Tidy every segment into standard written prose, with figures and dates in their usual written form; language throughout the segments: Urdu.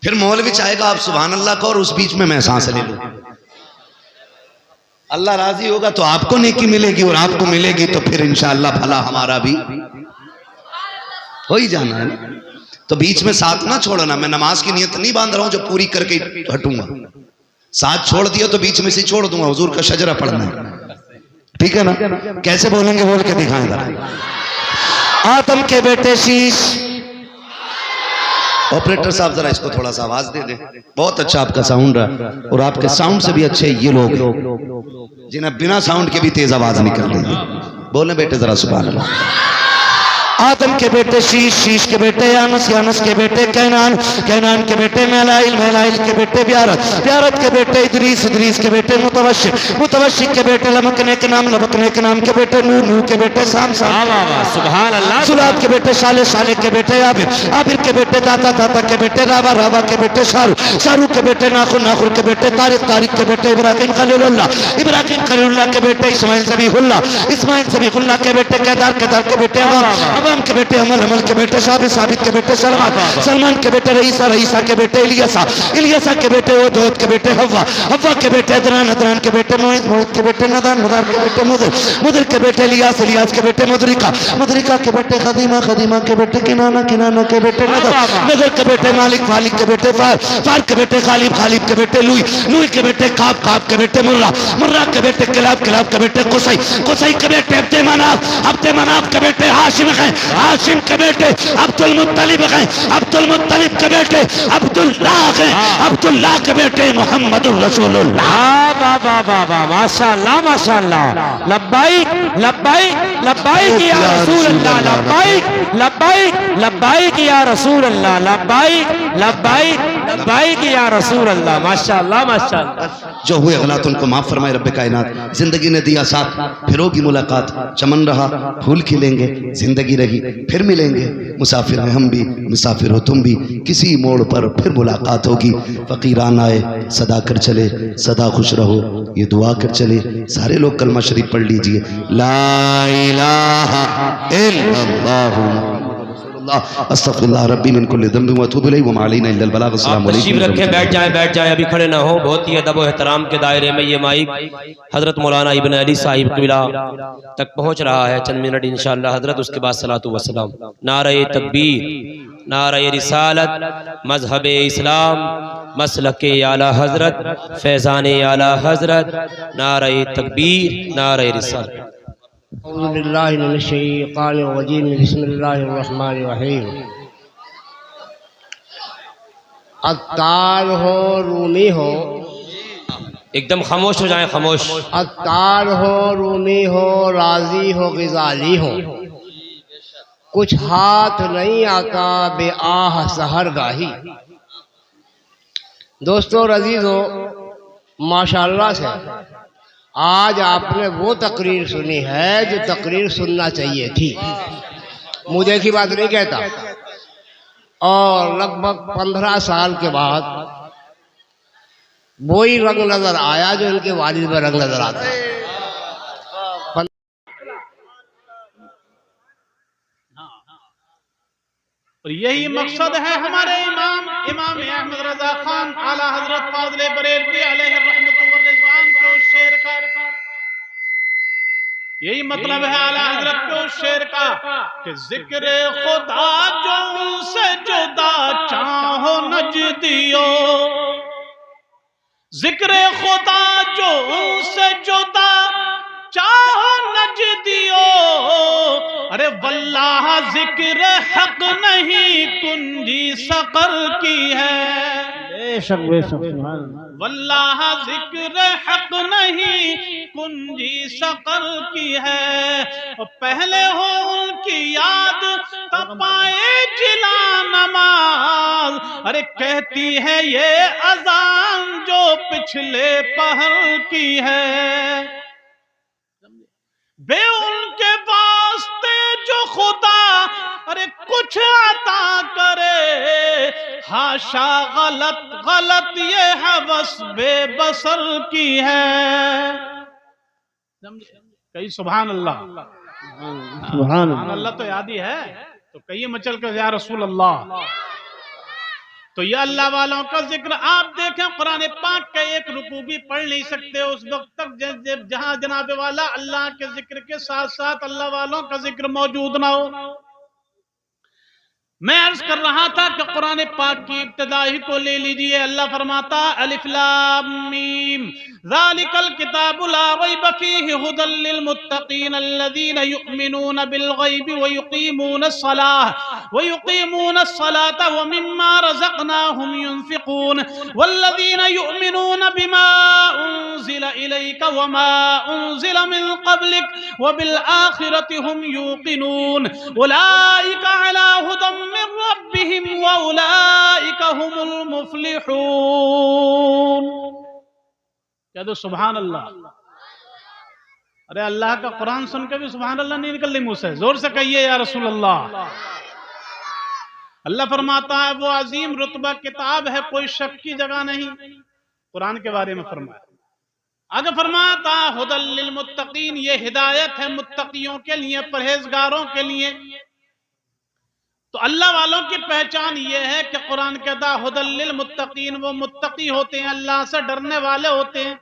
پھر مولوی چاہے گا آپ سبحان اللہ کو اور اس بیچ میں سانس لے لوں. اللہ راضی ہوگا تو آپ کو نیکی ملے گی اور آپ کو ملے گی تو پھر انشاءاللہ بھلا ہمارا بھی ہو ہی جانا ہے. تو بیچ میں ساتھ نہ چھوڑنا. میں نماز کی نیت نہیں باندھ رہا ہوں جو پوری کر کے ہٹوں گا. ساتھ چھوڑ دیا تو بیچ میں سے چھوڑ دوں گا. حضور کا شجرہ پڑھنا ہے. ٹھیک ہے نا؟ کیسے بولیں گے بول کے دکھائیں گا. آدم کے بیٹے شیش. آپریٹر صاحب ذرا اس کو تھوڑا سا آواز دے دیں. بہت اچھا آپ کا ساؤنڈ رہا اور آپ کے ساؤنڈ سے بھی اچھے یہ لوگ جنہیں بنا ساؤنڈ کے بھی تیز آواز نکل رہی ہے. بولیں بیٹے ذرا سبحان اللہ. آدم کے بیٹے شیش. شیش کے بیٹے یانس. یانس کے بیٹے کینان. کینان کے بیٹے میلائل. میلائل کے بیٹے بیارت. بیارت کے بیٹے ادریس. ادریس کے بیٹے متوشق. متوشق کے بیٹے لمکنے کے نام. لمکنے کے نام کے بیٹے نوح. نوح کے بیٹے سام. سام سبحان اللہ. سلاد کے بیٹے صالح. صالح کے بیٹے عابر. عابر کے بیٹے داتا. داتا کے بیٹے رابع. رابع کے بیٹے شارو. شارو کے بیٹے ناخر. ناخر کے بیٹے طارق. طارق کے بیٹے ابراہیم خلیل اللہ. ابراہیم خلیل اللہ کے بیٹے اسماعیل ذبیح اللہ. اسماعیل ذبیح اللہ کے بیٹے کیدار. کیدار کے بیٹے عمام کے بیٹے عمر. عمر کے بیٹے ثابت. ثابت کے بیٹے سلمان. سلمان کے بیٹے رئیسہ. رئیسہ کے بیٹے الیسا. الیسا کے بیٹے ودود کے بیٹے حوا. حوا کے بیٹے ادران. ادران کے بیٹے موعد. موعد کے بیٹے ندان. ندان کے بیٹے مدر. مدر کے بیٹے الیاس. الیاس کے بیٹے مدرکہ. مدرکہ کے بیٹے خدیمہ. خدیمہ کے بیٹے کنانہ. کنانہ کے بیٹے نظر. نظر کے بیٹے مالک. مالک کے بیٹے فار. فار کے بیٹے غالب. غالب کے بیٹے لوئی. لوئی کے بیٹے کعب. کعب کے بیٹے مرہ. مرہ کے بیٹے کلاب. کلاب کے بیٹے قصی. قصی کے بیٹے عبد مناف. عبد مناف کے بیٹے ہاشم ہیں. ہاشم کے بیٹے عبد المطلب ہیں. عبد المطلب کے بیٹے عبداللہ ہیں. عبداللہ کے بیٹے محمد الرسول اللہ. بابا بابا ماشاءاللہ ماشاءاللہ. لبائک لبائک لبائک یا رسول اللہ. لبائک لبائک لبائک یا رسول اللہ. لبائک لبائک لبائک یا رسول اللہ. ماشاءاللہ ماشاءاللہ. جو ہوئے غلط ان کو معاف فرمائے رب کائنات. زندگی نے دیا ساتھ پھر ہوگی ملاقات. چمن رہا پھول کھلیں گے. زندگی رہی پھر ملیں گے. مسافر ہیں ہم بھی مسافر ہو تم بھی. کسی موڑ پر پھر ملاقات ہوگی. فقیران آئے صدا کر چلے. صدا خوش رہو یہ دعا کر چلے. سارے لوگ کلمہ شریف پڑھ لیجئے. لا الہ الا اللہ استغفر اللہ ربی من کل ذنب واتوب الیہ وما علینا الا البلاغ. السلام علیکم. تشریف رکھیں. بیٹھ جائیں بیٹھ جائیں. ابھی کھڑے نہ ہو. بہت ہی ادب و احترام کے دائرے میں یہ مائک حضرت مولانا ابن علی صاحب قبلہ تک پہنچ رہا ہے. چند منٹ انشاءاللہ حضرت. اس کے بعد صلاۃ و سلام. نعرہ تکبیر. نعرہ رسالت. مذہب اسلام. مسلک اعلی حضرت. فیضان اعلی حضرت. نعرہ تکبیر. نعرہ رسالت. اعوذ باللہ من الشیطان الرجیم. بسم اللہ الرحمن الرحیم. عطار ہو رومی ہو. ایک دم خاموش ہو جائیں. خاموش. عطار ہو رومی ہو رازی ہو غزالی ہو. کچھ ہاتھ نہیں آتا بے آہ سحر گاہی. دوستو اور عزیزو ماشاءاللہ سے آج آپ نے وہ تقریر سنی ہے جو تقریر سننا چاہیے تھی. مجھے کی بات نہیں کہتا. اور لگ بھگ 15 سال کے بعد وہی رنگ نظر آیا جو ان کے والد میں رنگ نظر آتا ہے. اور یہی مقصد ہے ہمارے امام احمد رضا خان اعلیٰ حضرت فاضل بریلوی علیہ الرحمت والرضوان کے اس شعر کا. یہی مطلب ہے اعلیٰ حضرت کے اس شعر کا کہ ذکر خدا جو ان سے جدا چاہو نجدیو. ذکر خدا جو ان سے جدا چاہو نجدیو. ارے واللہ ذکر حق نہیں کنجی سقر کی ہے. بے شک بے شک. واللہ ذکر حق نہیں کنجی سقر کی ہے. پہلے ہو ان کی یاد تپائے جلا نماز. ارے کہتی ہے یہ اذان جو پچھلے پہر کی ہے. بے ان کے واسطے جو خدا ارے کچھ عطا کرے. ہاشا غلط غلط یہ حوث بے بصر کی ہے. کئی سبحان اللہ. سبحان اللہ تو یاد ہی ہے تو کئی مچل کر یا رسول اللہ. تو یہ اللہ والوں کا ذکر آپ دیکھیں قرآن پاک کا ایک رکوع بھی پڑھ نہیں سکتے اس وقت تک جہاں جناب والا اللہ کے ذکر کے ساتھ ساتھ اللہ والوں کا ذکر موجود نہ ہو۔ میں عرض کر رہا تھا کہ قرآن پاک کی ابتدا ہی کو لے لیجئے، اللہ فرماتا الف لام میم ذالک الکتاب لا ریب فیہ ھدی للمتقین الذین یؤمنون بالغیب ویقیمون الصلاة ومما رزقناہم ینفقون والذین یؤمنون بما انزل الیک وما انزل من قبلک وبالآخرة هم یوقنون اولئک علی ھدی من ربهم واولئک هم المفلحون۔ کہہ دو سبحان اللہ۔ ارے اللہ کا قرآن سن کے بھی سبحان اللہ نہیں نکل رہی منہ سے، زور سے کہیے یا رسول اللہ۔ اللہ فرماتا ہے وہ عظیم رتبہ کتاب ہے، کوئی شک کی جگہ نہیں، قرآن کے بارے میں فرمایا۔ آگے فرماتا ھدی للمتقین، یہ ہدایت ہے متقیوں کے لیے، پرہیزگاروں کے لیے۔ تو اللہ والوں کی پہچان یہ ہے کہ قرآن کہتا ھدی للمتقین، وہ متقی ہوتے ہیں، اللہ سے ڈرنے والے ہوتے ہیں،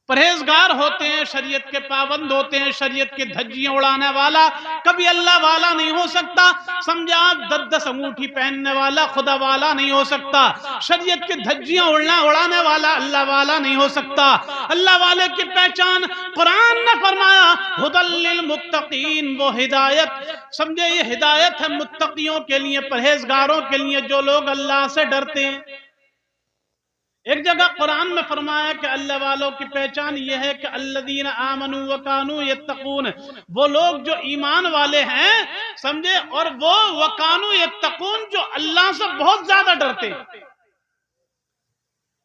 پرہیزگار ہوتے ہیں، شریعت کے پابند ہوتے ہیں، شریعت کی دھجیاں اڑانے والا کبھی اللہ والا نہیں ہو سکتا۔ سمجھا آپ 10 انگوٹھی پہننے والا خدا والا نہیں ہو سکتا، شریعت کی دھجیاں اڑانے والا اللہ والا نہیں ہو سکتا۔ اللہ والے کی پہچان قرآن نے فرمایا ھدی للمتقین، وہ ہدایت، سمجھے یہ ہدایت ہے متقیوں کے لیے، پرہیزگاروں کے لیے، جو لوگ اللہ سے ڈرتے ہیں۔ ایک جگہ قرآن میں فرمایا کہ اللہ والوں کی پہچان یہ ہے کہ الذین آمنوا وکانوا یتقون، وہ لوگ جو ایمان والے ہیں، سمجھے، اور وہ وکانوا یتقون، جو اللہ سے بہت زیادہ ڈرتے ہیں۔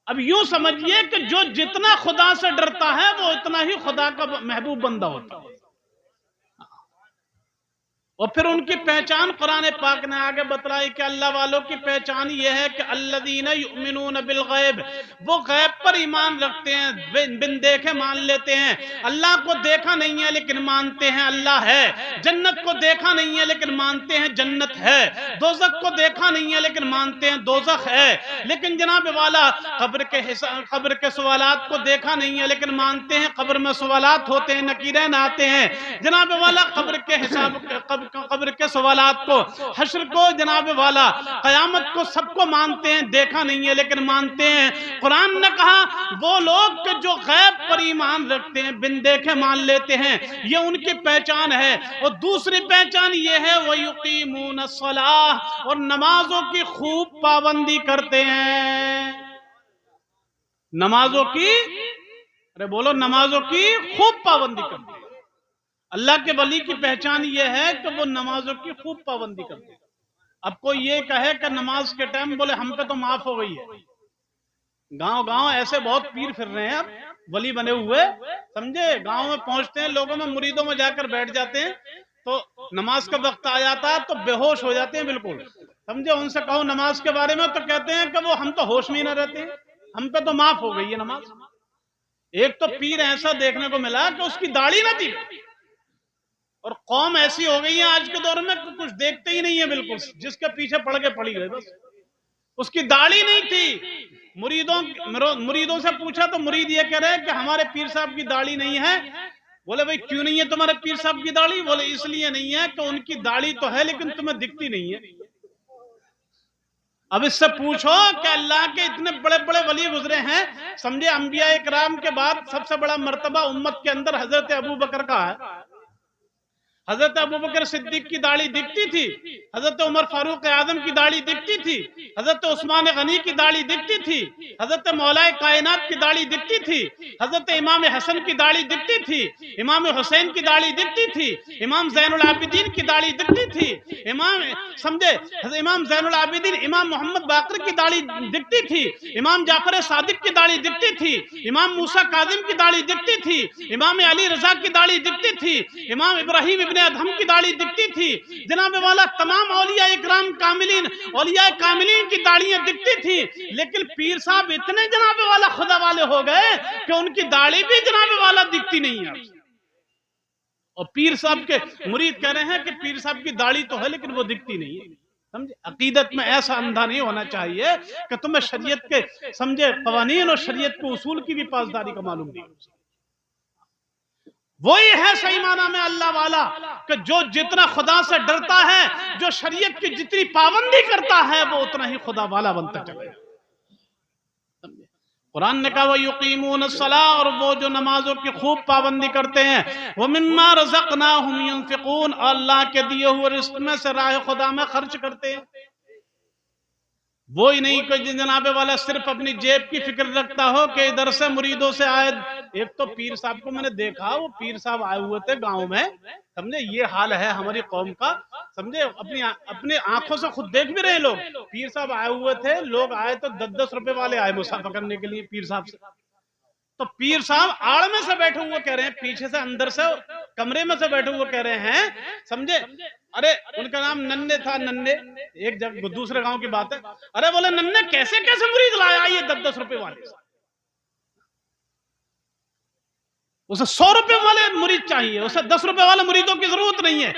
اب یوں سمجھئے کہ جو جتنا خدا سے ڈرتا ہے وہ اتنا ہی خدا کا محبوب بندہ ہوتا ہے۔ اور پھر ان کی پہچان قرآن پاک نے آگے بتلائی کہ اللہ والوں کی پہچان یہ ہے کہ الذین یؤمنون بالغیب، وہ غیب پر ایمان رکھتے ہیں، بن دیکھے مان لیتے ہیں۔ اللہ کو دیکھا نہیں ہے لیکن مانتے ہیں اللہ ہے، جنت کو دیکھا نہیں ہے لیکن مانتے ہیں جنت ہے، دوزخ کو دیکھا نہیں ہے لیکن مانتے ہیں دوزخ ہے، لیکن جناب والا قبر کے سوالات کو دیکھا نہیں ہے لیکن مانتے ہیں قبر میں سوالات ہوتے ہیں، نکیرین آتے ہیں، جناب والا قبر کے سوالات کو، حشر کو، جناب والا قیامت کو، سب کو مانتے ہیں، دیکھا نہیں ہے لیکن مانتے ہیں۔ قرآن نے کہا وہ لوگ کہ جو غیب پر ایمان رکھتے ہیں، بن دیکھے مان لیتے ہیں، یہ ان کی پہچان ہے۔ اور دوسری پہچان یہ ہے وَيُقِيمُونَ الصَّلَاةَ، اور نمازوں کی خوب پابندی کرتے ہیں۔ نمازوں کی، ارے بولو، نمازوں کی خوب پابندی کرتے ہیں۔ اللہ کے ولی کی پہچان یہ ہے کہ وہ نمازوں کی خوب پابندی کرتے ہیں۔ اب کوئی یہ کہے کہ نماز کے ٹائم بولے ہم پہ تو معاف ہو گئی ہے، گاؤں گاؤں ایسے بہت پیر پھر رہے ہیں اب ولی بنے ہوئے، سمجھے، گاؤں میں پہنچتے ہیں، لوگوں میں مریدوں میں جا کر بیٹھ جاتے ہیں، تو نماز کا وقت آ جاتا ہے تو بے ہوش ہو جاتے ہیں بالکل، سمجھے۔ ان سے کہو نماز کے بارے میں تو کہتے ہیں کہ وہ ہم تو ہوش میں ہی نہ رہتے ہیں، ہم پہ تو معاف ہو گئی ہے نماز۔ ایک تو پیر ایسا دیکھنے کو ملا کہ اس کی داڑھی نہ تھی، اور قوم ایسی ہو گئی ہے آج کے دور میں کہ کچھ دیکھتے ہی نہیں ہے بالکل، جس کے پیچھے پڑ کے پڑی گئے بس۔ اس کی داڑھی نہیں تھی، مریدوں سے پوچھا تو مرید یہ کہہ رہے کہ ہمارے پیر صاحب کی داڑھی نہیں ہے۔ بولے بھائی کیوں نہیں ہے تمہارے پیر صاحب کی داڑھی؟ بولے اس لیے نہیں ہے کہ ان کی داڑھی تو ہے لیکن تمہیں دکھتی نہیں ہے۔ اب اس سے پوچھو کہ اللہ کے اتنے بڑے بڑے ولی گزرے ہیں، سمجھے، انبیاء اکرام کے بعد سب سے بڑا مرتبہ امت کے اندر حضرت ابوبکر کا ہے۔ حضرت ابوبکر صدیق کی داڑھی دکھتی تھی، حضرت عمر فاروق اعظم کی داڑھی دکھتی تھی، حضرت عثمان غنی کی داڑھی دکھتی تھی، حضرت مولا کائنات کی داڑھی دکھتی تھی، حضرت امام حسن کی داڑھی دکھتی تھی، امام حسین کی داڑھی دکھتی تھی، امام زین العابدین کی داڑھی دکھتی تھی، سمجھے، امام زین العابدین امام محمد باقر کی داڑھی دکھتی تھی، امام جعفر صادق کی داڑھی دکھتی تھی، امام موسیٰ کاظم کی داڑھی دکھتی تھی، امام علی رضا کی داڑھی دکھتی تھی، امام ابراہیم ابن ادہم کی داڑھی دکھتی تھی، جناب والا تمام اولیاء اکرام کاملین، اولیاء کاملین کی داڑھیاں دکھتی تھی، لیکن پیر صاحب اتنے جناب والا خدا والے ہو گئے کہ ان کی داڑھی بھی جناب والا دکھتی نہیں ہے۔ اور پیر صاحب کے مرید کہہ رہے ہیں کہ پیر صاحب کی داڑھی تو ہے لیکن وہ دکھتی نہیں ہے۔ سمجھے عقیدت میں ایسا اندھا نہیں ہونا چاہیے کہ تمہیں شریعت کے سمجھے قوانین اور شریعت کے اصول کی بھی پاسداری کا معلوم نہیں. وہی ہے صحیح معنی میں اللہ والا کہ جو جتنا خدا سے ڈرتا ہے، جو شریعت کی جتنی پابندی کرتا ہے، وہ اتنا ہی خدا والا بنتا چلے گا. قرآن نے کہا وَيُقِيمُونَ الصَّلَاةَ، اور وہ جو نمازوں کی خوب پابندی کرتے ہیں، وَمِمَّا رَزَقْنَاهُمْ يُنْفِقُونَ، اللہ کے دیے ہوئے رزق میں سے راہ خدا میں خرچ کرتے ہیں. وہی نہیں کہ جناب والا صرف اپنی جیب کی فکر رکھتا ہو کہ ادھر سے مریدوں سے آئے. ایک تو پیر صاحب کو میں نے دیکھا، وہ پیر صاحب آئے ہوئے تھے گاؤں میں، سمجھے یہ حال ہے ہماری قوم کا، سمجھے اپنی آنکھوں سے خود دیکھ بھی رہے لوگ. پیر صاحب آئے ہوئے تھے، لوگ آئے تو 10 روپے والے آئے مصافحہ کرنے کے لیے پیر صاحب سے. تو پیر صاحب آڑ میں سے بیٹھے ہوئے کہہ رہے ہیں، پیچھے سے اندر سے کمرے میں سے بیٹھے ہوئے کہہ رہے ہیں، سمجھے ارے ان کا نام ننے تھا، ننے ایک جگہ دوسرے گاؤں کی بات ہے، ارے بولے ننے کیسے مرید لایا یہ 10 روپے والے، اسے 100 روپے والے مرید چاہیے، اسے 10 روپے والے مریدوں کی ضرورت نہیں ہے.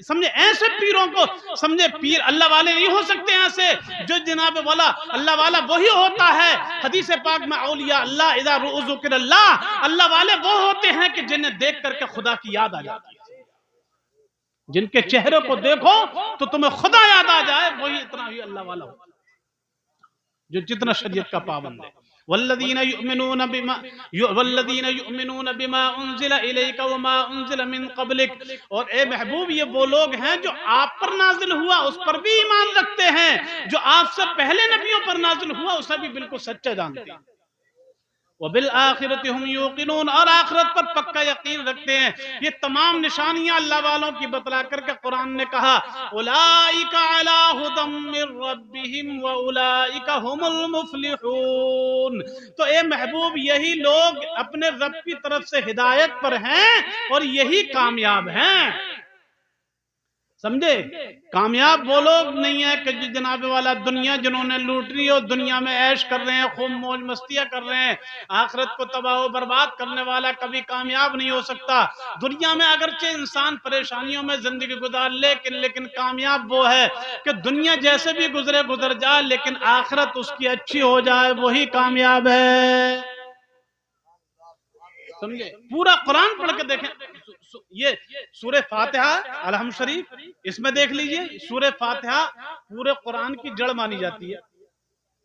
سمجھے ایسے پیروں کو، سمجھے پیر اللہ والے نہیں ہو سکتے ایسے. جو جناب والا اللہ والا وہی ہوتا ہے. حدیث پاک میں اولیاء اللہ اذا رؤوا ذکر اللہ، اللہ والے وہ ہوتے ہیں کہ جنہیں دیکھ کر کے خدا کی یاد آ جاتی ہے. جن کے چہرے کو دیکھو تو تمہیں خدا یاد آ جائے، وہی اتنا ہی اللہ والا ہوتا ہے جو جتنا شریعت کا پابند ہے. والذین یؤمنون بما انزل الیک وما انزل من قبلک، اور اے محبوب یہ وہ لوگ ہیں جو آپ پر نازل ہوا اس پر بھی ایمان رکھتے ہیں، جو آپ سے پہلے نبیوں پر نازل ہوا اسے بھی بالکل سچا جانتے ہیں. وبالآخرۃ ہم یوقنون، اور آخرت پر پکا یقین رکھتے ہیں. یہ تمام نشانیاں اللہ والوں کی بتلا کر کے قرآن نے کہا اولئک علی ھدی من ربہم واولئک ھم المفلحون. تو اے محبوب یہی لوگ اپنے رب کی طرف سے ہدایت پر ہیں اور یہی کامیاب ہیں. سمجھے کامیاب وہ لوگ نہیں ہے کہ جناب والا دنیا جنہوں نے لوٹ لی اور دنیا میں عیش کر رہے ہیں، خوب موج مستیاں کر رہے ہیں. آخرت کو تباہ و برباد کرنے والا کبھی کامیاب نہیں ہو سکتا. دنیا میں اگرچہ انسان پریشانیوں میں زندگی گزار لیکن کامیاب وہ ہے کہ دنیا جیسے بھی گزر جائے لیکن آخرت اس کی اچھی ہو جائے، وہی کامیاب ہے. سمجھے پورا قرآن پڑھ کے دیکھیں. یہ سورہ فاتحہ الحمد شریف، اس میں دیکھ لیجئے سورہ فاتحہ پورے قرآن کی جڑ مانی جاتی ہے.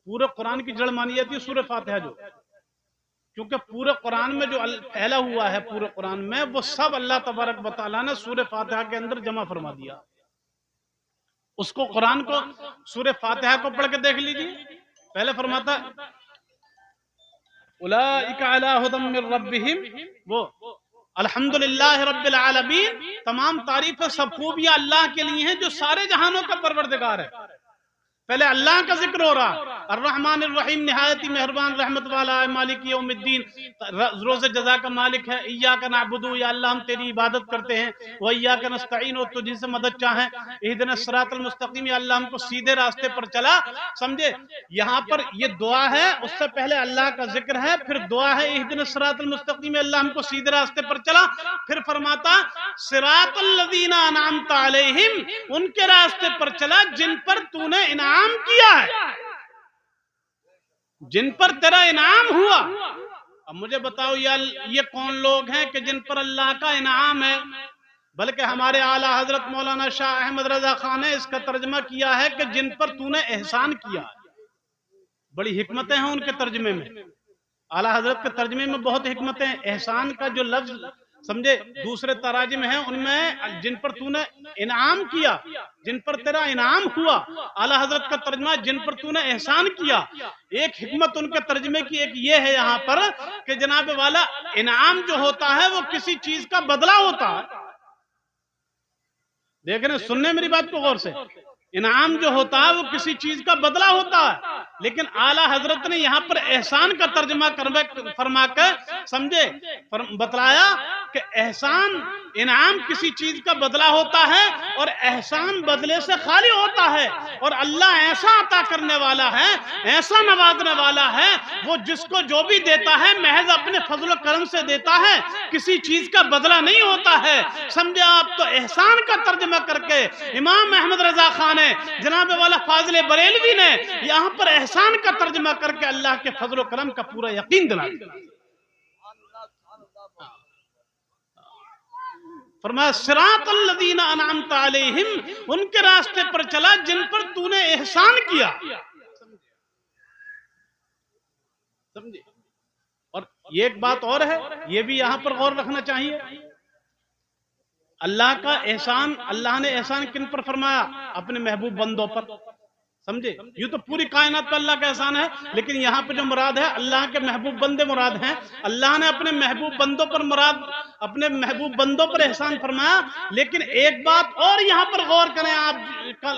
پورے قرآن کی جڑ مانی جاتی ہے سورہ فاتحہ، جو کیونکہ پورے قرآن میں جو پھیلا ہوا ہے پورے قرآن میں وہ سب اللہ تبارک و تعالیٰ نے سورہ فاتحہ کے اندر جمع فرما دیا. اس کو قرآن کو سورہ فاتحہ کو پڑھ کے دیکھ لیجئے. پہلے فرماتا اولئک علی ھدی من ربہم، وہ الحمدللہ رب العالمین، تمام تعریفیں سب خوبیاں اللہ کے لیے ہیں جو سارے جہانوں کا پروردگار ہے. پہلے اللہ کا ذکر ہو رہا، الرحمن الرحیم نہایت مہربان رحمت والا ہے، مالک یوم الدین روز جزا کا مالک ہے. ایاک نعبد، یا اللہ ہم تیری عبادت کرتے ہیں، وایاک نستعین، اور تجھ سے مدد چاہیں. اہدنا الصراط المستقیم، یا اللہ ہم کو سیدھے راستے پر چلا. سمجھے یہاں پر یہ دعا ہے، اس سے پہلے اللہ کا ذکر ہے، پھر دعا ہے اہدنا الصراط المستقیم، اللہ ہم کو سیدھے راستے پر چلا. پھر فرماتا صراط الذین انعمت علیہم، ان کے راستے پر چلا جن پر تو نے انعام کیا ہے، جن پر تیرا انعام ہوا. اب مجھے بتاؤ یہ کون لوگ ہیں کہ جن پر اللہ کا انعام ہے؟ بلکہ ہمارے اعلیٰ حضرت مولانا شاہ احمد رضا خان نے اس کا ترجمہ کیا ہے کہ جن پر تو نے احسان کیا. بڑی حکمتیں ہیں ان کے ترجمے میں، اعلیٰ حضرت کے ترجمے میں بہت حکمتیں ہیں. احسان کا جو لفظ سمجھے دوسرے تراجم ہیں ان میں جن پر تو نے انعام کیا، جن پر تیرا انعام ہوا. اعلیٰ حضرت کا ترجمہ جن پر تو نے احسان کیا. ایک حکمت ان کے ترجمے کی ایک یہ ہے یہاں پر کہ جناب والا انعام جو ہوتا ہے وہ کسی چیز کا بدلہ ہوتا ہے. دیکھ رہے سننے میری بات کو غور سے، انعام جو ہوتا ہے وہ کسی چیز کا بدلہ ہوتا ہے، لیکن اعلیٰ حضرت نے یہاں پر احسان کا ترجمہ فرما کر سمجھے بتلایا کہ احسان انعام کسی چیز کا بدلہ ہوتا ہے اور احسان بدلے سے خالی ہوتا ہے، اور اللہ ایسا عطا کرنے والا ہے، ایسا نوازنے والا ہے، وہ جس کو جو بھی دیتا ہے محض اپنے فضل و کرم سے دیتا ہے، کسی چیز کا بدلہ نہیں ہوتا ہے۔ سمجھے آپ؟ تو احسان کا ترجمہ کر کے امام احمد رضا خان نے، جناب والا فاضل بریلوی نے یہاں پر احسان کا ترجمہ کر کے اللہ کے فضل و کرم کا پورا یقین دلا دیا۔ فرمایا صراط الذین انعمت علیہم، ان کے راستے پر چلا جن پر تو نے احسان کیا۔ سمجھے؟ اور یہ ایک بات اور ہے، یہ بھی یہاں پر غور رکھنا چاہیے، اللہ کا احسان، اللہ نے احسان کن پر فرمایا؟ اپنے محبوب بندوں پر۔ سمجھے؟ یہ تو پوری کائنات پر اللہ کا احسان ہے، لیکن یہاں پہ جو مراد ہے اللہ کے محبوب بندے مراد ہیں۔ اللہ نے اپنے محبوب بندوں پر اپنے محبوب بندوں پر احسان فرمایا، لیکن ایک بات اور یہاں پر غور کریں آپ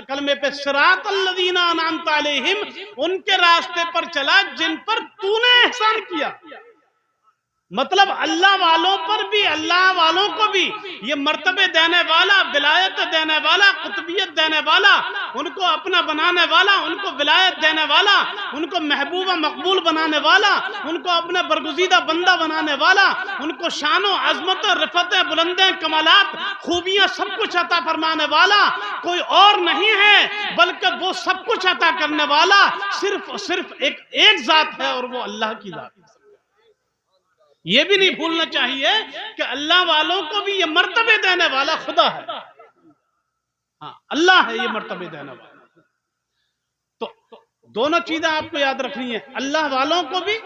کلمے پہ، صراط الذین انعمت علیہم، ان کے راستے پر چلا جن پر تو نے احسان کیا۔ مطلب اللہ والوں پر بھی، اللہ والوں کو بھی یہ مرتبے دینے والا، ولایت دینے والا، قطبیت دینے والا، ان کو اپنا بنانے والا، ان کو ولایت دینے والا، ان کو محبوب و مقبول بنانے والا، ان کو اپنا برگزیدہ بندہ بنانے والا، ان کو شان و عظمت، رفعتیں، بلندیں، کمالات، خوبیاں سب کچھ عطا فرمانے والا کوئی اور نہیں ہے، بلکہ وہ سب کچھ عطا کرنے والا صرف ایک ذات ہے، اور وہ اللہ کی ذات ہے۔ یہ بھی نہیں بھولنا چاہیے کہ اللہ والوں کو بھی یہ مرتبے دینے والا خدا ہے۔ ہاں، اللہ ہے یہ مرتبے دینے والا۔ تو دونوں چیزیں آپ کو یاد رکھنی ہے، اللہ والوں کو بھی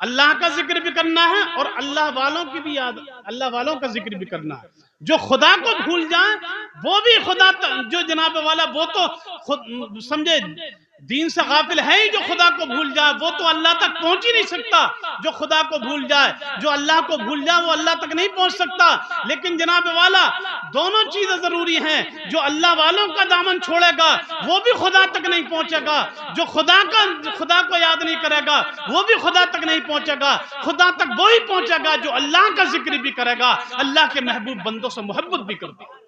اللہ کا ذکر بھی کرنا ہے، اور اللہ والوں کی بھی اللہ والوں کا ذکر بھی کرنا ہے۔ جو خدا کو بھول جائیں وہ بھی خدا، جو جناب والا وہ تو سمجھے دین سے غافل ہے ہی، جو خدا کو بھول جائے وہ تو اللہ تک پہنچ ہی نہیں سکتا۔ جو خدا کو بھول جائے، جو اللہ کو بھول جائے، وہ اللہ تک نہیں پہنچ سکتا۔ لیکن جناب والا دونوں چیزیں ضروری ہیں، جو اللہ والوں کا دامن چھوڑے گا وہ بھی خدا تک نہیں پہنچے گا، جو خدا کو یاد نہیں کرے گا وہ بھی خدا تک نہیں پہنچے گا۔ خدا تک وہی پہنچے گا جو اللہ کا ذکر بھی کرے گا، اللہ کے محبوب بندوں سے محبت بھی کرتے گا۔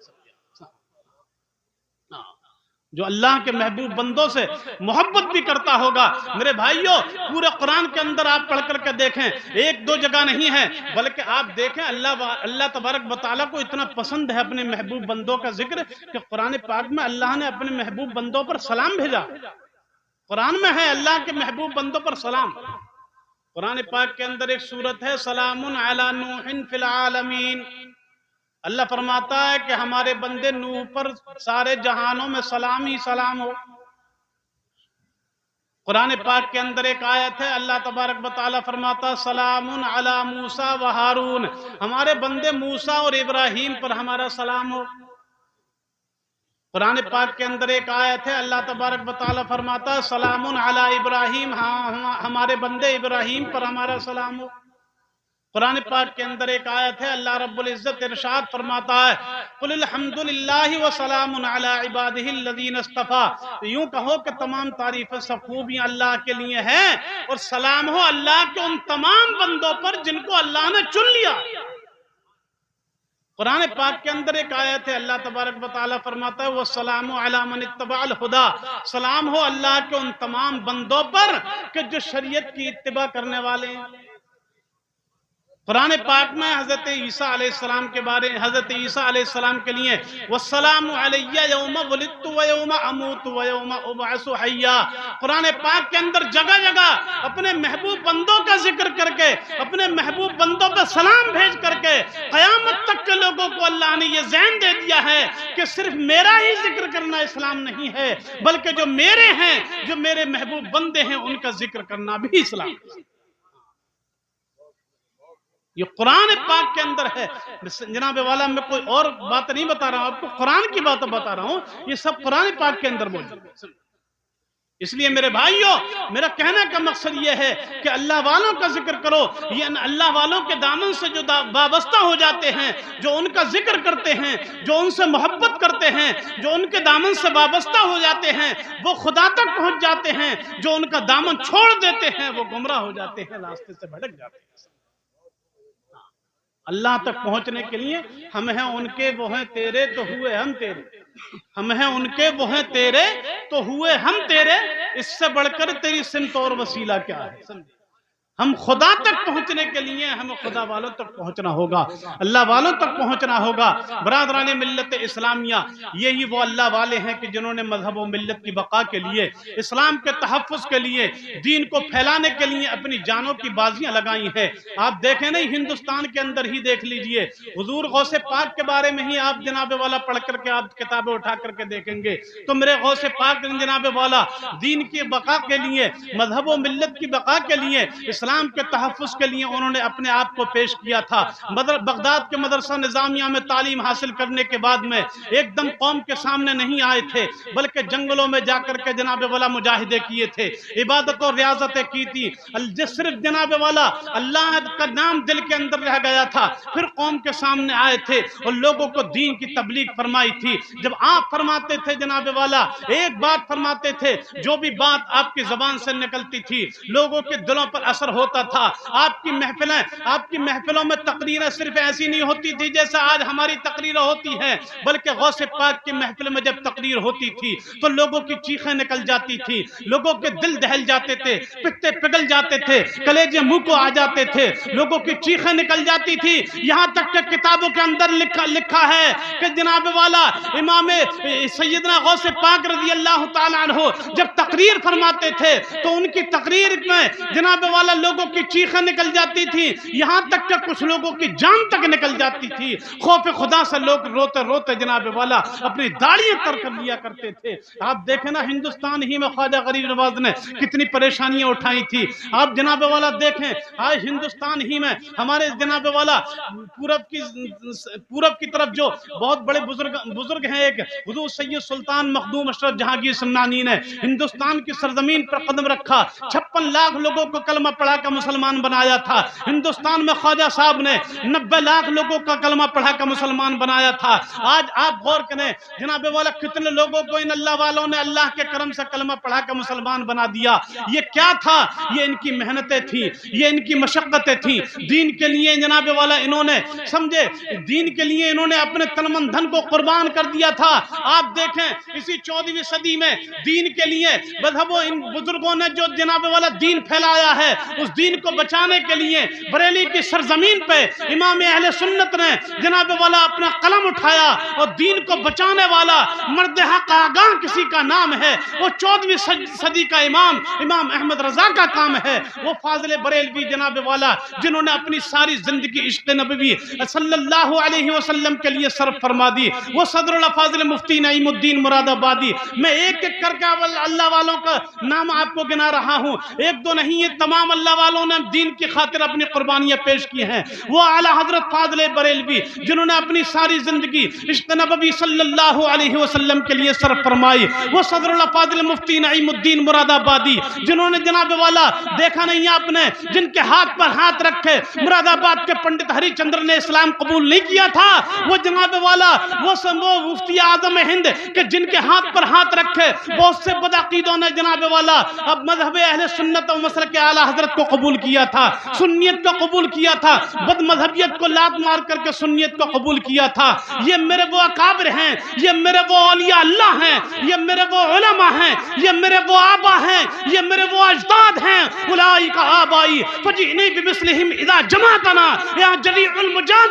جو اللہ کے محبوب بندوں سے محبت بھی کرتا ہوگا۔ میرے بھائیوں، پورے قرآن کے اندر آپ پڑھ کر کے دیکھیں، ایک دو جگہ نہیں ہے، بلکہ آپ دیکھیں اللہ تبارک و تعالیٰ کو اتنا پسند ہے اپنے محبوب بندوں کا ذکر کہ قرآن پاک میں اللہ نے اپنے محبوب بندوں پر سلام بھیجا۔ قرآن میں ہے اللہ کے محبوب بندوں پر سلام۔ قرآن پاک کے اندر ایک سورت ہے، سلام علی نوح فی العالمین۔ اللہ فرماتا ہے کہ ہمارے بندے نوح پر سارے جہانوں میں سلام ہی سلام ہو۔ قرآن پاک کے اندر ایک آیت ہے، اللہ تبارک و تعالیٰ فرماتا سلام علی موسیٰ و ہارون، ہمارے بندے موسیٰ اور ابراہیم پر ہمارا سلام ہو۔ قرآن پاک کے اندر ایک آیت ہے، اللہ تبارک و تعالیٰ فرماتا سلام علی ابراہیم، ہمارے بندے ابراہیم پر ہمارا سلام ہو۔ قرآن پاک کے اندر ایک آیت ہے، اللہ رب العزت ارشاد فرماتا ہے قل الحمد للہ وسلام علی عبادہ الذین اصطفیٰ، یوں کہو کہ تمام تعریفیں سب خوبیاں اللہ کے لیے ہیں، اور سلام ہو اللہ کے ان تمام بندوں پر جن کو اللہ نے چن لیا۔ قرآن پاک کے اندر ایک آیت ہے، اللہ تبارک و تعالیٰ فرماتا ہے وَالسَّلَامُ عَلَى مَنِ اتَّبَعَ الْهُدَى، سلام ہو اللہ کے ان تمام بندوں پر کہ جو شریعت کی اتباع کرنے والے ہیں۔ قرآن پاک میں حضرت عیسیٰ علیہ السلام کے بارے، حضرت عیسیٰ علیہ السلام کے لیے وَالسَّلَامُ عَلَيَّ يَوْمَ وُلِدتُّ وَيَوْمَ أَمُوتُ وَيَوْمَ أُبْعَثُ حَيًّا۔ قرآن پاک کے اندر جگہ جگہ اپنے محبوب بندوں کا ذکر کر کے، اپنے محبوب بندوں پر سلام بھیج کر کے قیامت تک کے لوگوں کو اللہ نے یہ ذہن دے دیا ہے کہ صرف میرا ہی ذکر کرنا اسلام نہیں ہے، بلکہ جو میرے ہیں، جو میرے محبوب بندے ہیں، ان کا ذکر کرنا بھی اسلام ہے۔ یہ قرآن پاک کے اندر ہے جناب والا، میں کوئی اور بات نہیں بتا رہا ہوں آپ کو، قرآن کی بات بتا رہا ہوں، یہ سب قرآن پاک کے اندر موجود ہے۔ اس لیے میرے بھائیوں، میرا کہنے کا مقصد یہ ہے کہ اللہ والوں کا ذکر کرو۔ یہ اللہ والوں کے دامن سے جو وابستہ ہو جاتے ہیں، جو ان کا ذکر کرتے ہیں، جو ان سے محبت کرتے ہیں، جو ان کے دامن سے وابستہ ہو جاتے ہیں، وہ خدا تک پہنچ جاتے ہیں۔ جو ان کا دامن چھوڑ دیتے ہیں وہ گمراہ ہو جاتے ہیں، راستے سے بھٹک جاتے ہیں۔ اللہ تک پہنچنے کے لیے ہم ہیں ان کے وہ ہیں تیرے تو ہوئے ہم تیرے، ہم ہیں ان کے وہ ہیں تیرے تو ہوئے ہم تیرے، اس سے بڑھ کر تیری سمت اور وسیلہ کیا ہے؟ ہم خدا تک پہنچنے کے لیے ہمیں خدا والوں تک پہنچنا ہوگا، اللہ والوں تک پہنچنا ہوگا۔ برادران ملت اسلامیہ، یہی وہ اللہ والے ہیں کہ جنہوں نے مذہب و ملت کی بقا کے لیے، اسلام کے تحفظ کے لیے، دین کو پھیلانے کے لیے اپنی جانوں کی بازیاں لگائی ہیں۔ آپ دیکھیں نہیں، ہندوستان کے اندر ہی دیکھ لیجئے، حضور غوث پاک کے بارے میں ہی آپ جناب والا پڑھ کر کے آپ کتابیں اٹھا کر کے دیکھیں گے تو میرے غوث پاک جناب والا دین کی بقا کے لیے، مذہب و ملت کی بقا کے لیے، اسلام کے تحفظ کے لیے انہوں نے اپنے آپ کو پیش کیا تھا۔ بغداد کے مدرسہ نظامیہ میں تعلیم حاصل کرنے کے بعد میں ایک دم قوم کے سامنے نہیں آئے تھے، بلکہ جنگلوں میں جا کر کے جناب والا مجاہدے کیے تھے، عبادت اور ریاضتیں کی تھی، صرف جناب والا اللہ کا نام دل کے اندر رہ گیا تھا۔ پھر قوم کے سامنے آئے تھے اور لوگوں کو دین کی تبلیغ فرمائی تھی۔ جب آپ فرماتے تھے جناب والا، ایک بات فرماتے تھے، جو بھی بات آپ کی زبان سے نکلتی تھی لوگوں کے دلوں پر اثر ہوتا تھا۔ آپ کی محفلوں میں تقریریں صرف ایسی نہیں ہوتی تھی جیسا آج ہماری تقریریں ہوتی ہیں، بلکہ غوث پاک کی محفل میں جب تقریر ہوتی تھی تو لوگوں کی چیخیں نکل جاتی تھی، لوگوں کے دل دہل جاتے تھے، پتے پگھل جاتے تھے، کلیجے منہ کو آ جاتے تھے، لوگوں کی چیخیں نکل جاتی تھی۔ یہاں تک کہ کتابوں کے اندر لکھا ہے کہ جناب والا امام سیدنا غوث پاک رضی اللہ تعالیٰ عنہ جب تقریر فرماتے تھے تو ان کی تقریر میں جناب والا لوگوں کی چیخیں نکل جاتی تھی، یہاں تک کہ کچھ لوگوں کی جان تک نکل جاتی تھی۔ خوف خدا سے لوگ روتے روتے جناب والا اپنی داڑیاں تر کر لیا کرتے تھے۔ آپ دیکھیں نا، ہندوستان ہی میں خواجہ غریب نواز نے کتنی پریشانیاں اٹھائی تھی۔ آپ جناب والا دیکھیں، آج ہندوستان ہی میں ہمارے جناب والا پورب کی طرف جو بہت بڑے بزرگ ہیں، ایک حضور سید سلطان مخدوم اشرف جہانگیر سمنانی نے ہندوستان کی سرزمین پر قدم رکھا، 56 لاکھ لوگوں کو کلمہ پڑھا کر مسلمان بنایا تھا۔ ہندوستان میں خواجہ صاحب نے 90 لاکھ لوگوں کا کلمہ پڑھا کر مسلمان بنایا تھا۔ آج آپ غور کریں جناب والا، کتنے لوگوں کو ان اللہ والوں نے اللہ کے کرم سے کلمہ پڑھا کر مسلمان بنا دیا۔ یہ کیا تھا؟ یہ ان کی محنتیں تھیں، یہ ان کی مشقتیں تھیں۔ دین کے لیے جناب والا انہوں نے سمجھے، دین کے لیے انہوں نے اپنے تن من دھن کو قربان کر دیا تھا۔ آپ دیکھیں اسی 14ویں صدی میں دین کے لیے مذہبوں ان بزرگوں نے جو جناب والا دین پھیلایا ہے، اس دین کو بچانے کے لیے بریلی کی سرزمین پہ امام اہل سنت نے جناب والا اپنا قلم اٹھایا، اور دین کو بچانے والا مرد حق آگاہ کسی کا نام ہے، وہ 14ویں صدی کا امام احمد رضا کا کام ہے۔ وہ فاضل بریلوی جناب والا جنہوں نے اپنی ساری زندگی عشق نبوی صلی اللہ علیہ وسلم کے لیے صرف فرما دی، وہ صدر الافاضل مفتی نعیم الدین مراد آبادی۔ میں ایک ایک کر کے اللہ والوں کا نام آپ کو گنا رہا ہوں، ایک دو نہیں، یہ تمام اللہ والوں نے دین کی خاطر اپنی قربانیاں پیش کی ہیں۔ وہ اعلیٰ حضرت فاضل بریلوی جنہوں نے اپنی ساری زندگی عشق نبوی صلی اللہ علیہ وسلم کے لیے صرف فرمائی، وہ صدر الافاضل مفتی نعیم الدین مراد آبادی جنہوں نے جناب والا دیکھا نہیں آپ نے، جن کے ہاتھ پر ہاتھ رکھے مراد آباد کے پنڈت ہری چندر نے اسلام قبول نہیں کیا تھا، وہ جناب والا وہ مفتی اعظم ہند کہ جن کے ہاتھ پر ہاتھ رکھے بہت سے بدعقیدوں نے جناب والا اب مذہب اہل سنت و مسلک اعلیٰ حضرت کو قبول کیا تھا، سنیت کو قبول کیا تھا، بد مذہبیت کو لات مار کر کے سنیت کو قبول کیا تھا۔ یہ میرے وہ اکابر ہیں، یہ میرے وہ اولیاء اللہ ہیں، یہ میرے وہ علماء ہیں، یہ میرے وہ آبا ہیں، یہ میرے وہ اجداد ہیں۔ اولئک آبائی فجئنی بمثلہم اذا جمعتنا یا جلیع المجامع،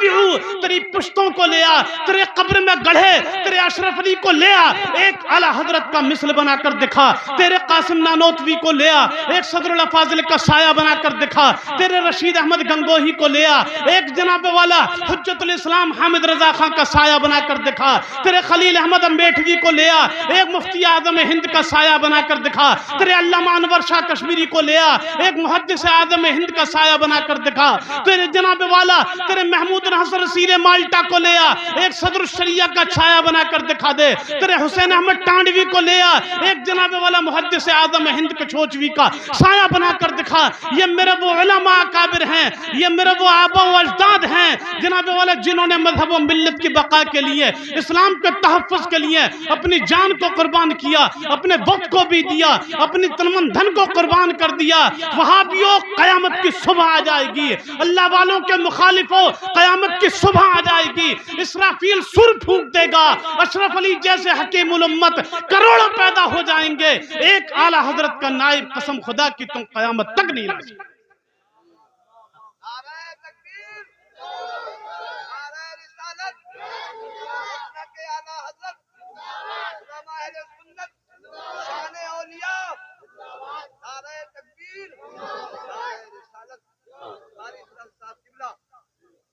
تیری پشتوں کو لیا، تیرے قبر میں گڑھے، تیرے اشرف علی کو لیا، ایک اعلیٰ حضرت کا مثل بنا کر دکھا، تیرے قاسم نانوتوی کو لیا، ایک صدر الافاضل کا سایہ بنا کر دکھا، تیرے رشید احمد گنگوہی کو لیا، ایک جناب والا حجت الاسلام حامد رضا خان کا سایہ بنا کر دکھا، تیرے خلیل احمد امبیٹوی کو لیا، ایک مفتی اعظم ہند کا سایہ بنا کر دکھا، تیرے علامہ انور شاہ کشمیری کو لیا، ایک محدث اعظم ہند کا سایہ بنا کر دکھا، تیرے جناب والا تیرے محمود حسن رسول مالٹا کو لیا، ایک صدر الشریعہ کا چھایا بنا کر دکھا دے، تیرے حسین احمد ٹانڈوی کو لیا، ایک جناب والا محدث اعظم ہند کچھوچوی کا سایہ بنا کر دکھا، یہ میرے وہ علماء اکابر ہیں، یہ میرے وہ آبا و اجداد ہیں جناب والا جنہوں نے مذہب و ملت کی بقا کے لیے، اسلام کے تحفظ کے لیے اپنی جان کو قربان کیا، اپنے وقت کو بھی دیا، اپنی تن من دھن کو قربان کر دیا۔ وہابیوں قیامت کی صبح آ جائے گی، اللہ والوں کے مخالفوں قیامت کی صبح آ جائے گی، اسرافیل سر پھونک دے گا، اشرف علی جیسے حکیم الامت کروڑوں پیدا ہو جائیں گے، ایک اعلیٰ حضرت کا نائب قسم خدا کی تم قیامت تک نہیں لا سکتے۔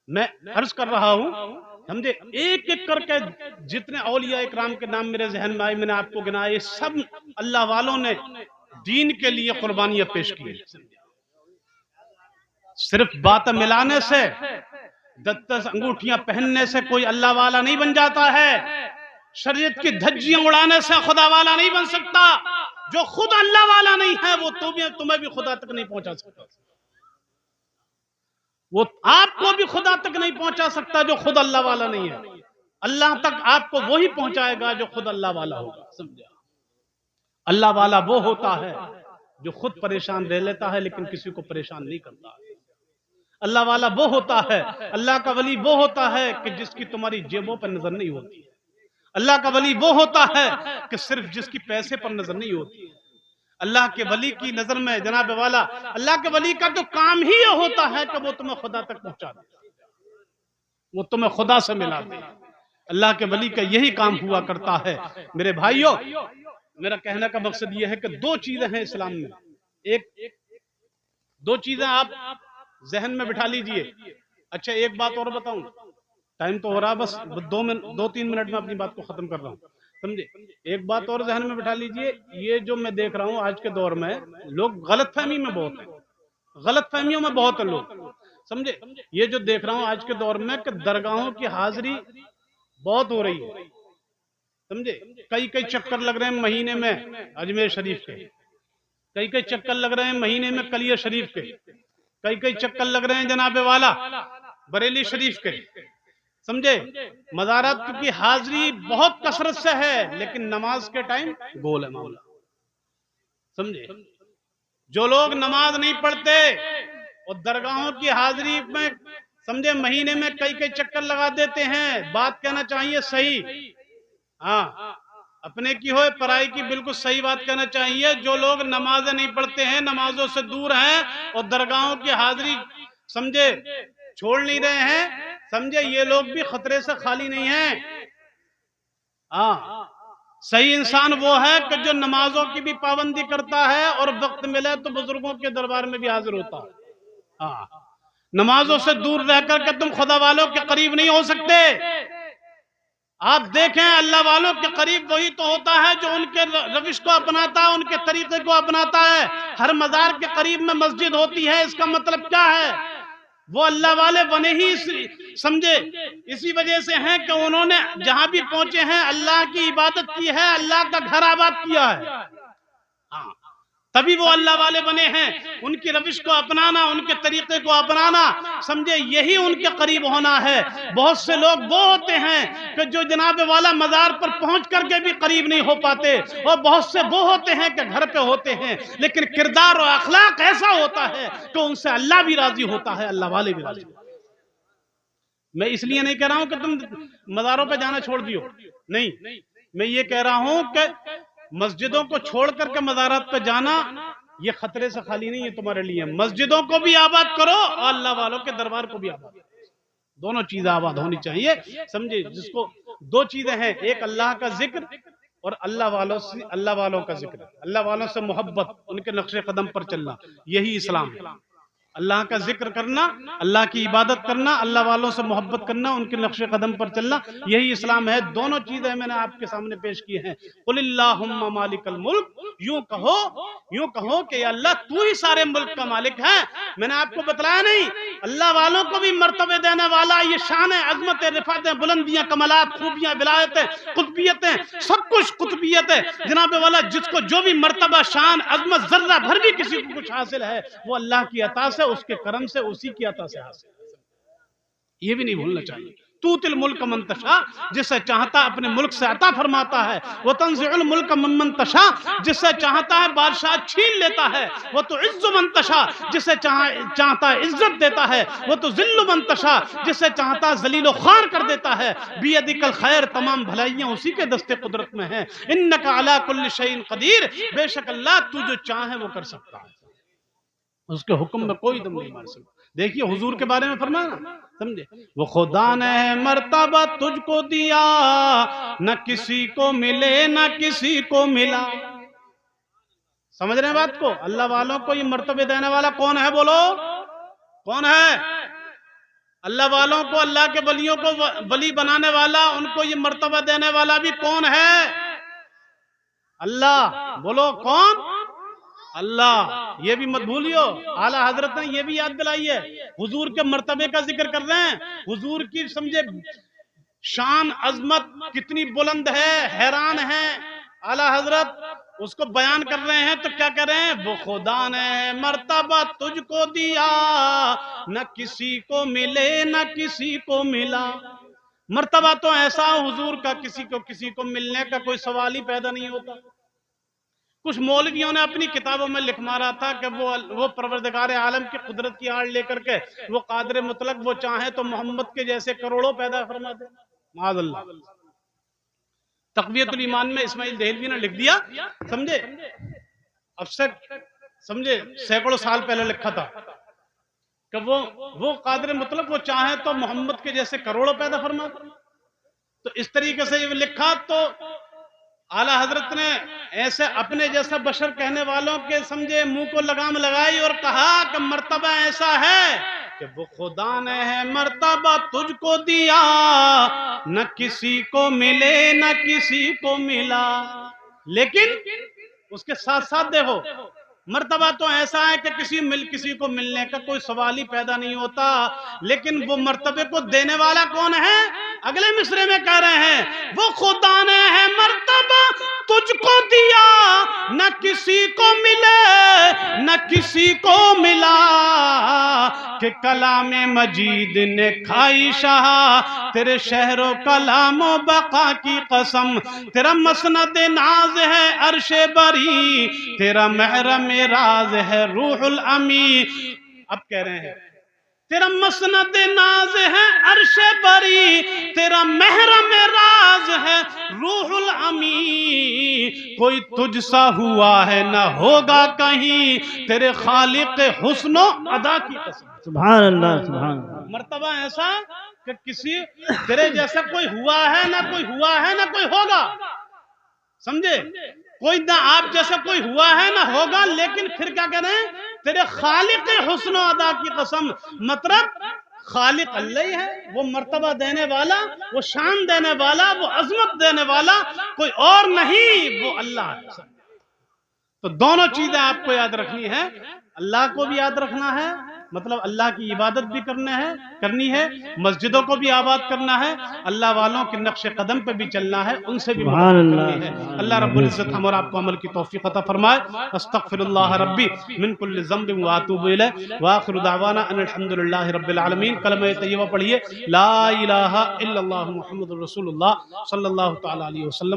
میں عرض کر رہا ہوں، سمجھے، ایک ایک کر کے جتنے اولیاء اکرام کے نام میرے ذہن میں آئے، میں نے آپ کو گنائے، سب اللہ والوں نے دین کے لیے قربانیاں پیش کی۔ صرف بات ملانے سے، دس انگوٹھیاں پہننے سے کوئی اللہ والا نہیں بن جاتا ہے، شریعت کی دھجیاں اڑانے سے خدا والا نہیں بن سکتا۔ جو خود اللہ والا نہیں ہے وہ تمہیں بھی خدا تک نہیں پہنچا سکتا، وہ آپ کو بھی خدا تک نہیں پہنچا سکتا جو خود اللہ والا نہیں ہے۔ اللہ تک آپ کو وہی پہنچائے گا جو خود اللہ والا ہوگا، سمجھا؟ اللہ والا وہ ہوتا ہے جو خود پریشان رہ لیتا ہے لیکن کسی کو پریشان نہیں کرتا۔ اللہ والا وہ ہوتا ہے، اللہ کا ولی وہ ہوتا ہے کہ جس کی تمہاری جیبوں پر نظر نہیں ہوتی ہے۔ اللہ کا ولی وہ ہوتا ہے کہ صرف جس کی پیسے پر نظر نہیں ہوتی ہے۔ اللہ کے ولی کی نظر میں جناب والا، اللہ کے ولی کا تو کام ہی یہ ہوتا ہے کہ وہ تمہیں خدا تک پہنچا دے، وہ تمہیں خدا سے ملا دے۔ اللہ کے ولی کا یہی کام ہوا کرتا ہے۔ میرے بھائیوں، میرا کہنے کا مقصد یہ ہے کہ دو چیزیں ہیں اسلام میں، دو چیزیں آپ ذہن میں بٹھا لیجئے۔ اچھا ایک بات اور بتاؤں، ٹائم تو ہو رہا، بس دو تین منٹ میں اپنی بات کو ختم کر رہا ہوں، سمجھے۔ ایک بات اور ذہن میں بٹھا لیجئے، یہ جو میں دیکھ رہا ہوں آج کے دور میں، لوگ غلط فہمی میں بہت ہیں، غلط فہمیوں میں بہت ہیں لوگ، سمجھے۔ یہ جو دیکھ رہا ہوں آج کے دور میں کہ درگاہوں کی حاضری بہت ہو رہی ہے، سمجھے۔ کئی چکر لگ رہے ہیں مہینے میں اجمیر شریف کے، کئی چکر لگ رہے ہیں مہینے میں کلیہ شریف کے، کئی چکر لگ رہے ہیں جناب والا بریلی شریف کے، سمجھے۔ مزارات کی حاضری بہت کثرت سے ہے لیکن نماز کے ٹائم گول ہے معاملہ، سمجھے۔ جو لوگ نماز نہیں پڑھتے اور درگاہوں کی حاضری میں، سمجھے، مہینے میں کئی چکر لگا دیتے ہیں، بات کہنا چاہیے صحیح، ہاں، اپنے کی ہوئے پرائی کی بالکل صحیح بات کہنا چاہیے۔ جو لوگ نمازیں نہیں پڑھتے ہیں، نمازوں سے دور ہیں اور درگاہوں کی حاضری، سمجھے، چھوڑ نہیں رہے ہیں، سمجھے، یہ لوگ بھی خطرے سے خالی نہیں ہیں۔ ہاں، صحیح انسان وہ ہے کہ جو نمازوں کی بھی پابندی کرتا ہے اور وقت ملے تو بزرگوں کے دربار میں بھی حاضر ہوتا ہے۔ ہاں، نمازوں سے دور رہ کر کہ تم خدا والوں کے قریب نہیں ہو سکتے۔ آپ دیکھیں اللہ والوں کے قریب وہی تو ہوتا ہے جو ان کے روش کو اپناتا ہے، ان کے طریقے کو اپناتا ہے۔ ہر مزار کے قریب میں مسجد ہوتی ہے، اس کا مطلب کیا ہے؟ وہ اللہ والے بنے ہی سمجھے اسی وجہ سے ہیں کہ انہوں نے جہاں بھی پہنچے ہیں اللہ کی عبادت کی ہے، اللہ کا گھر آباد کیا ہے، ہاں، تبھی وہ اللہ والے بنے ہیں۔ ان کی روش کو اپنانا، ان کے طریقے کو اپنانا، سمجھے، یہی ان کے قریب ہونا ہے۔ بہت سے لوگ وہ ہوتے ہیں کہ جو جناب والا مزار پر پہنچ کر کے بھی قریب نہیں ہو پاتے، اور بہت سے وہ ہوتے ہیں کہ گھر پہ ہوتے ہیں لیکن کردار و اخلاق ایسا ہوتا ہے کہ ان سے اللہ بھی راضی ہوتا ہے، اللہ والے بھی راضی ہوتے ہیں۔ میں اس لیے نہیں کہہ رہا ہوں کہ تم مزاروں پہ جانا چھوڑ دیو، نہیں، میں یہ کہہ رہا ہوں کہ مسجدوں کو چھوڑ کر کے مزارات پہ جانا یہ خطرے سے خالی نہیں ہے تمہارے لیے۔ مسجدوں کو بھی آباد کرو اور اللہ والوں کے دربار کو بھی آباد کرو، دونوں چیزیں آباد ہونی چاہیے، سمجھے۔ جس کو دو چیزیں ہیں، ایک اللہ کا ذکر اور اللہ والوں کا ذکر، اللہ والوں سے محبت، ان کے نقش قدم پر چلنا، یہی اسلام ہے۔ اللہ کا ذکر کرنا، اللہ کی عبادت کرنا، اللہ والوں سے محبت کرنا، ان کے نقش قدم پر چلنا، یہی اسلام ہے۔ دونوں چیزیں میں نے آپ کے سامنے پیش کی ہیں۔ قل اللہم مالک الملک، یوں کہو کہ یا اللہ تو ہی سارے ملک کا مالک ہے۔ میں نے آپ کو بتلایا نہیں، اللہ والوں کو بھی مرتبے دینے والا، یہ شان ہے، عظمت، رفعت، بلندیاں، کمالات، خوبیاں، ولایتیں، قطبیتیں، سب کچھ قطبیت ہے جناب والا۔ جس کو جو بھی مرتبہ، شان، عظمت، ذرہ بھر بھی کسی کو کچھ حاصل ہے، وہ اللہ کی عطا سے، اس کے کرم سے، اسی کی عطا سے حاصل ہے۔ یہ بھی نہیں بھولنا چاہیے۔ توت الملک من تشاء، جسے چاہتا اپنے ملک سے عطا فرماتا ہے۔ وتنزع الملک ممن تشاء، جسے چاہتا ہے بادشاہ چھین لیتا ہے۔ وتعز من تشاء، جسے چاہتا ہے عزت دیتا ہے۔ وتذل من تشاء، جسے چاہتا ہے ذلیل و خوار کر دیتا ہے۔ بیدک الخیر، تمام بھلائیاں اسی کے دست قدرت میں ہیں۔ انک علی کل شیء قدیر، بے شک اللہ تو جو چاہے وہ کر سکتا ہے، اس کے حکم میں کوئی دم نہیں مار سکتا۔ دیکھیے حضور کے بارے میں فرمانا، سمجھے، وہ خدا نے مرتبہ تجھ کو دیا، نہ کسی کو ملے نہ کسی کو ملا۔ سمجھ رہے ہیں بات کو؟ اللہ والوں کو یہ مرتبہ دینے والا کون ہے؟ بولو کون ہے؟ اللہ والوں کو، اللہ کے ولیوں کو ولی بنانے والا، ان کو یہ مرتبہ دینے والا بھی کون ہے؟ اللہ۔ بولو کون؟ اللہ۔ یہ بھی مت بھولیو، اعلیٰ حضرت نے یہ بھی یاد دلائی ہے۔ حضور کے مرتبے کا ذکر کر رہے ہیں، حضور کی سمجھے شان، عظمت کتنی بلند ہے، حیران ہے اعلیٰ حضرت، اس کو بیان کر رہے ہیں تو کیا کر رہے ہیں؟ وہ خدا نے مرتبہ تجھ کو دیا، نہ کسی کو ملے نہ کسی کو ملا۔ مرتبہ تو ایسا حضور کا، کسی کو ملنے کا کوئی سوال ہی پیدا نہیں ہوتا۔ کچھ مولویوں نے اپنی کتابوں میں لکھ مارا تھا کہ وہ پروردگار عالم کی قدرت کی آڑ لے کر کے وہ قادر مطلق، وہ چاہیں تو محمد کے جیسے کروڑوں پیدا فرما دے، معاذ اللہ۔ تقویت الایمان میں اسماعیل دہلوی نے لکھ دیا، سمجھے، اب سے سمجھے سینکڑوں سال پہلے لکھا تھا کہ وہ قادر مطلق، وہ چاہیں تو محمد کے جیسے کروڑوں پیدا فرما دے۔ تو اس طریقے سے یہ لکھا، تو اعلیٰ حضرت نے ایسے اپنے جیسا بشر کہنے والوں کے سمجھے منہ کو لگام لگائی اور کہا کہ مرتبہ ایسا ہے کہ وہ خدا نے ہے مرتبہ تجھ کو دیا، نہ کسی کو ملے نہ کسی کو ملا۔ لیکن اس کے ساتھ ساتھ دیکھو، مرتبہ تو ایسا ہے کہ کسی کو ملنے کا کوئی سوال ہی پیدا نہیں ہوتا، لیکن وہ مرتبے کو دینے والا کون ہے؟ اگلے مصرے میں کہہ رہے ہیں، وہ خدا نے ہے مرتبہ تجھ کو دیا، نہ کسی کو ملے نہ کسی کو ملا، کہ کلام مجید نے کھائی شاہ تیرے شہر و کلام و بقا کی قسم، تیرا مسند ناز ہے عرش بری، تیرا محرم راز ہے روح الامی۔ اب کہہ رہے ہیں تیرا مسند ناز ہے عرش بری، تیرا محرم راز ہے روح الامی، کوئی تجھ سا ہوا ہے نہ ہوگا کہیں، تیرے خالق حسن و ادا کی قسم۔ سبحان اللہ، سبحان اللہ۔ مرتبہ ایسا کہ تیرے جیسا کوئی ہوا ہے نہ کوئی ہوا ہے نہ کوئی ہوگا، سمجھے، کوئی نہ آپ جیسا کوئی ہوا ہے نہ ہوگا، لیکن پھر کیا کہہ رہے ہیں؟ تیرے خالق حسن و ادا کی قسم، مطلب خالق اللہ ہی ہے، وہ مرتبہ دینے والا، وہ شان دینے والا، وہ عظمت دینے والا کوئی اور نہیں، وہ اللہ ہے۔ تو دونوں چیزیں آپ کو یاد رکھنی ہے، اللہ کو بھی یاد رکھنا ہے، مطلب اللہ کی عبادت بھی کرنی ہے، مسجدوں کو بھی آباد کرنا ہے، اللہ والوں کے نقش قدم پہ بھی چلنا ہے، ان سے بھی محبت کرنی ہے۔ اللہ رب العزت ہم اور آپ کو عمل کی توفیق عطا فرمائے۔ استغفر اللہ ربی من کل ذنب واتوب الیہ، وآخر دعوانا ان الحمدللہ رب العالمین۔ کلمہ طیبہ پڑھیے، لا الہ الا اللہ محمد رسول اللہ صلی اللہ تعالی علیہ وسلم۔